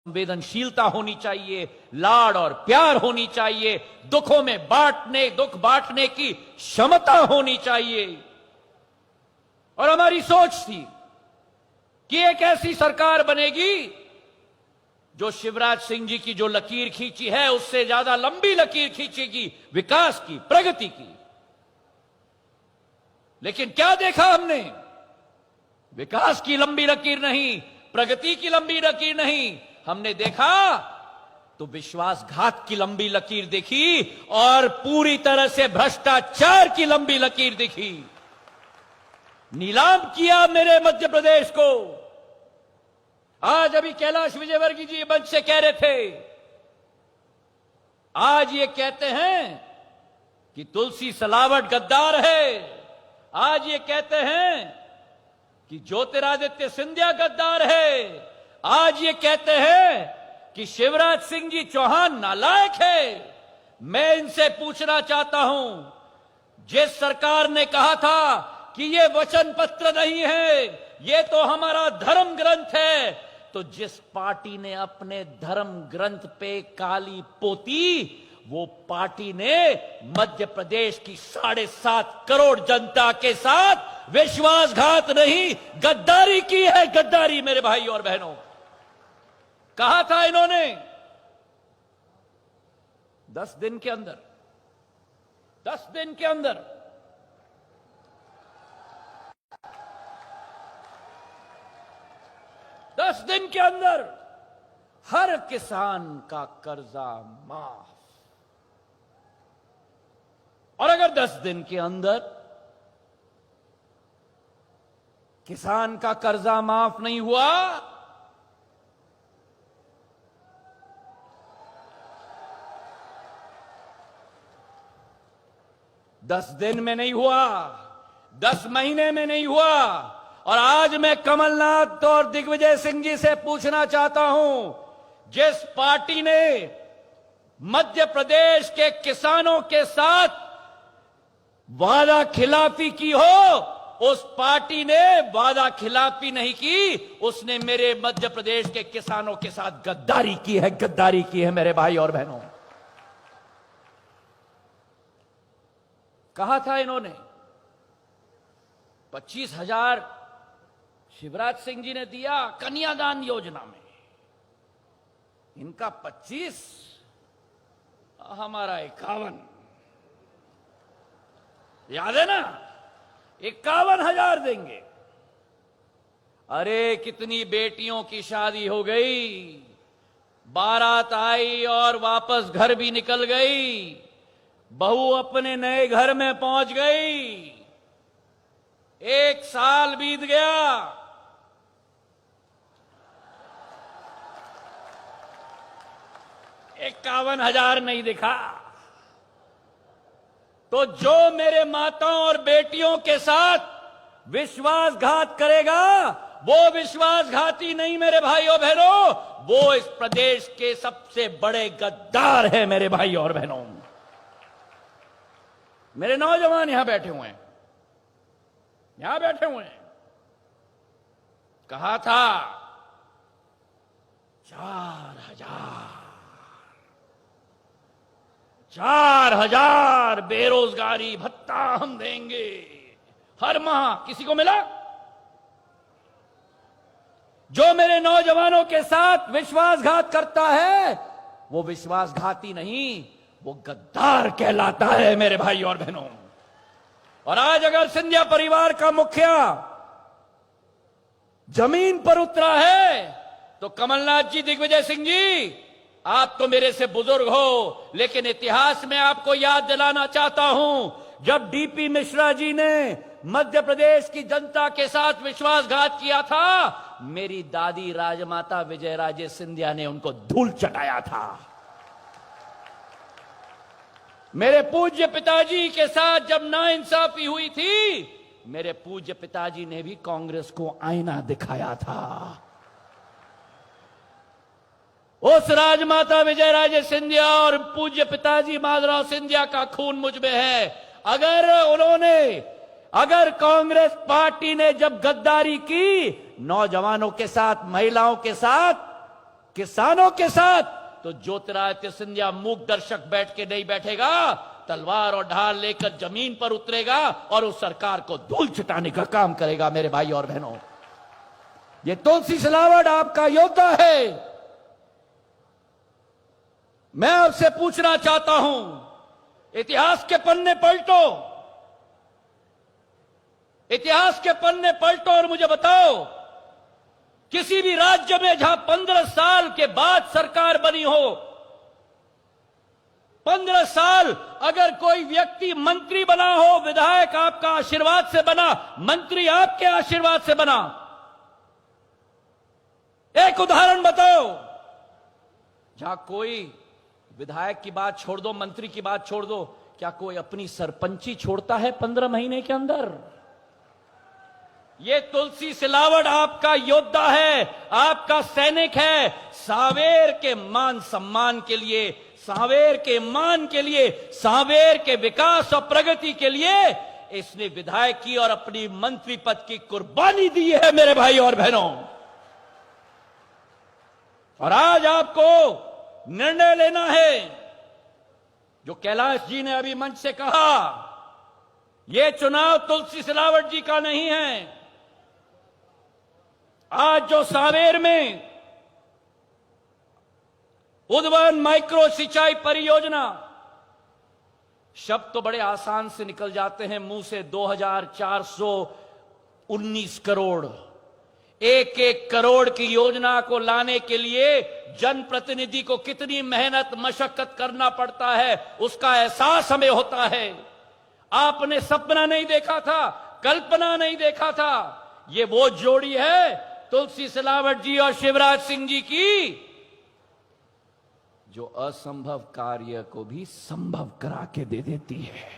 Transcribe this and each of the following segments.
संवेदनशीलता होनी चाहिए, लाड और प्यार होनी चाहिए, दुखों में दुख बांटने की क्षमता होनी चाहिए। और हमारी सोच थी कि एक ऐसी सरकार बनेगी जो शिवराज सिंह जी की जो लकीर खींची है उससे ज्यादा लंबी लकीर खींचेगी, विकास की, प्रगति की। लेकिन क्या देखा हमने? विकास की लंबी लकीर नहीं, प्रगति की लंबी लकीर नहीं, हमने देखा तो विश्वासघात की लंबी लकीर देखी और पूरी तरह से भ्रष्टाचार की लंबी लकीर दिखी। नीलाम किया मेरे मध्य प्रदेश को। आज अभी कैलाश विजयवर्गीय जी मंच से कह रहे थे, आज ये कहते हैं कि तुलसी सिलावट गद्दार है, आज ये कहते हैं कि ज्योतिरादित्य सिंधिया गद्दार है, आज ये कहते हैं कि शिवराज सिंह जी चौहान नालायक है। मैं इनसे पूछना चाहता हूं, जिस सरकार ने कहा था कि ये वचन पत्र नहीं है, ये तो हमारा धर्म ग्रंथ है, तो जिस पार्टी ने अपने धर्म ग्रंथ पे काली पोती, वो पार्टी ने मध्य प्रदेश की 7.5 करोड़ जनता के साथ विश्वासघात नहीं, गद्दारी की है। गद्दारी मेरे भाई और बहनों, कहा था इन्होंने 10 दिन के अंदर 10 दिन के अंदर 10 दिन के अंदर हर किसान का कर्जा माफ। और अगर 10 दिन के अंदर किसान का कर्जा माफ नहीं हुआ, दस दिन में नहीं हुआ, 10 महीने में नहीं हुआ, और आज मैं कमलनाथ और दिग्विजय सिंह जी से पूछना चाहता हूं, जिस पार्टी ने मध्य प्रदेश के किसानों के साथ वादा खिलाफी की हो, उस पार्टी ने वादा खिलाफी नहीं की, उसने मेरे मध्य प्रदेश के किसानों के साथ गद्दारी की है। गद्दारी की है मेरे भाई और बहनों। कहा था इन्होंने 25,000 शिवराज सिंह जी ने दिया कन्यादान योजना में, इनका 25, हमारा 51। याद है ना? 51,000 देंगे। अरे कितनी बेटियों की शादी हो गई, बारात आई और वापस घर भी निकल गई, बहू अपने नए घर में पहुंच गई, 1 साल बीत गया, 51,000 नहीं दिखा। तो जो मेरे माताओं और बेटियों के साथ विश्वासघात करेगा, वो विश्वासघाती नहीं मेरे भाइयों बहनों, वो इस प्रदेश के सबसे बड़े गद्दार है मेरे भाई और बहनों। मेरे नौजवान यहां बैठे हुए हैं, यहां बैठे हुए हैं। कहा था 4,000 बेरोजगारी भत्ता हम देंगे हर माह। किसी को मिला? जो मेरे नौजवानों के साथ विश्वासघात करता है, वो विश्वासघाती नहीं, वो गद्दार कहलाता है मेरे भाई और बहनों। और आज अगर सिंधिया परिवार का मुखिया जमीन पर उतरा है, तो कमलनाथ जी, दिग्विजय सिंह जी, आप तो मेरे से बुजुर्ग हो, लेकिन इतिहास में आपको याद दिलाना चाहता हूं, जब डीपी मिश्रा जी ने मध्य प्रदेश की जनता के साथ विश्वासघात किया था, मेरी दादी राजमाता विजयराजे सिंधिया ने उनको धूल चटाया था। मेरे पूज्य पिताजी के साथ जब नाइंसाफी हुई थी, मेरे पूज्य पिताजी ने भी कांग्रेस को आईना दिखाया था। उस राजमाता विजयराजे सिंधिया और पूज्य पिताजी माधवराव सिंधिया का खून मुझ में है। अगर कांग्रेस पार्टी ने जब गद्दारी की नौजवानों के साथ, महिलाओं के साथ, किसानों के साथ तो ज्योतिरादित्य सिंधिया मूक दर्शक बैठ के नहीं बैठेगा, तलवार और ढाल लेकर जमीन पर उतरेगा और उस सरकार को धूल छिटाने का काम करेगा। मेरे भाई और बहनों, ये तुलसी सिलावट आपका योद्धा है। मैं आपसे पूछना चाहता हूं, इतिहास के पन्ने पलटो, इतिहास के पन्ने पलटो और मुझे बताओ, किसी भी राज्य में जहां 15 साल के बाद सरकार बनी हो, 15 साल अगर कोई व्यक्ति मंत्री बना हो, विधायक आपका आशीर्वाद से बना, मंत्री आपके आशीर्वाद से बना, एक उदाहरण बताओ जहां कोई विधायक की बात छोड़ दो, मंत्री की बात छोड़ दो, क्या कोई अपनी सरपंची छोड़ता है 15 महीने के अंदर? ये तुलसी सिलावट आपका योद्धा है, आपका सैनिक है। सांवेर के मान सम्मान के लिए, सांवेर के मान के लिए, सांवेर के विकास और प्रगति के लिए इसने विधायक की और अपनी मंत्री पद की कुर्बानी दी है मेरे भाई और बहनों। और आज आपको निर्णय लेना है, जो कैलाश जी ने अभी मंच से कहा, यह चुनाव तुलसी सिलावट जी का नहीं है। आज जो सांवेर में उद्वन माइक्रो सिंचाई परियोजना, शब्द तो बड़े आसान से निकल जाते हैं मुंह से, 2419 करोड़, एक एक करोड़ की योजना को लाने के लिए जनप्रतिनिधि को कितनी मेहनत मशक्कत करना पड़ता है, उसका एहसास हमें होता है। आपने सपना नहीं देखा था, कल्पना नहीं देखा था। ये वो जोड़ी है तुलसी सिलावट जी और शिवराज सिंह जी की, जो असंभव कार्य को भी संभव करा के दे देती है।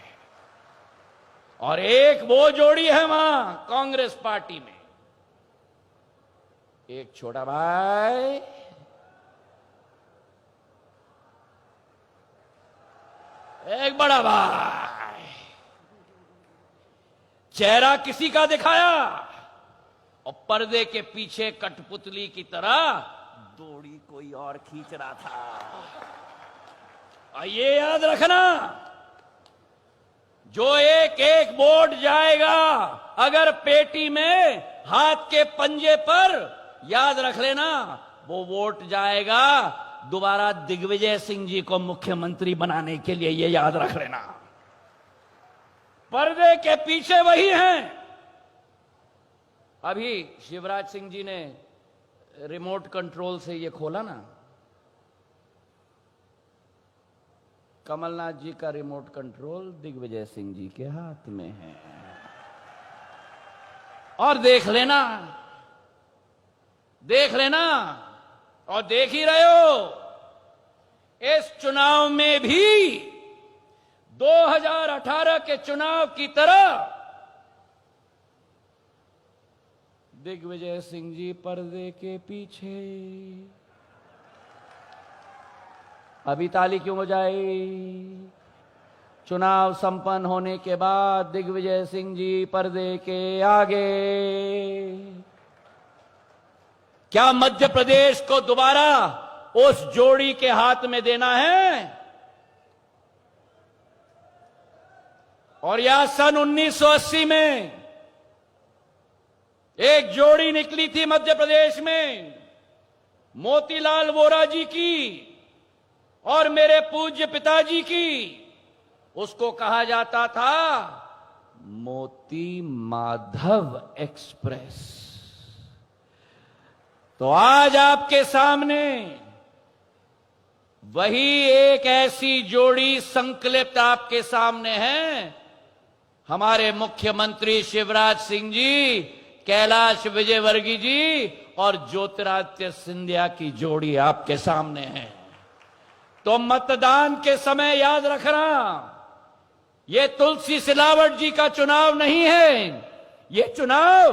और एक वो जोड़ी है वहां कांग्रेस पार्टी में, एक छोटा भाई, एक बड़ा भाई। चेहरा किसी का दिखाया और पर्दे के पीछे कठपुतली की तरह दौड़ी कोई और खींच रहा था। और ये याद रखना, जो एक एक वोट जाएगा अगर पेटी में हाथ के पंजे पर, याद रख लेना वो वोट जाएगा दोबारा दिग्विजय सिंह जी को मुख्यमंत्री बनाने के लिए। ये याद रख लेना, पर्दे के पीछे वही हैं। अभी शिवराज सिंह जी ने रिमोट कंट्रोल से ये खोला ना, कमलनाथ जी का रिमोट कंट्रोल दिग्विजय सिंह जी के हाथ में है। और देख लेना, देख लेना, और देख ही रहे हो, इस चुनाव में भी 2018 के चुनाव की तरह दिग्विजय सिंह जी पर्दे के पीछे। अभी ताली क्यों बजाई? चुनाव संपन्न होने के बाद दिग्विजय सिंह जी पर्दे के आगे। क्या मध्य प्रदेश को दोबारा उस जोड़ी के हाथ में देना है? और यह सन 1980 में एक जोड़ी निकली थी मध्य प्रदेश में, मोतीलाल वोरा जी की और मेरे पूज्य पिताजी की। उसको कहा जाता था मोती माधव एक्सप्रेस। तो आज आपके सामने वही एक ऐसी जोड़ी संकल्प आपके सामने है। हमारे मुख्यमंत्री शिवराज सिंह जी, कैलाश विजयवर्गीय जी और ज्योतिरादित्य सिंधिया की जोड़ी आपके सामने है। तो मतदान के समय याद रखना, ये तुलसी सिलावट जी का चुनाव नहीं है, ये चुनाव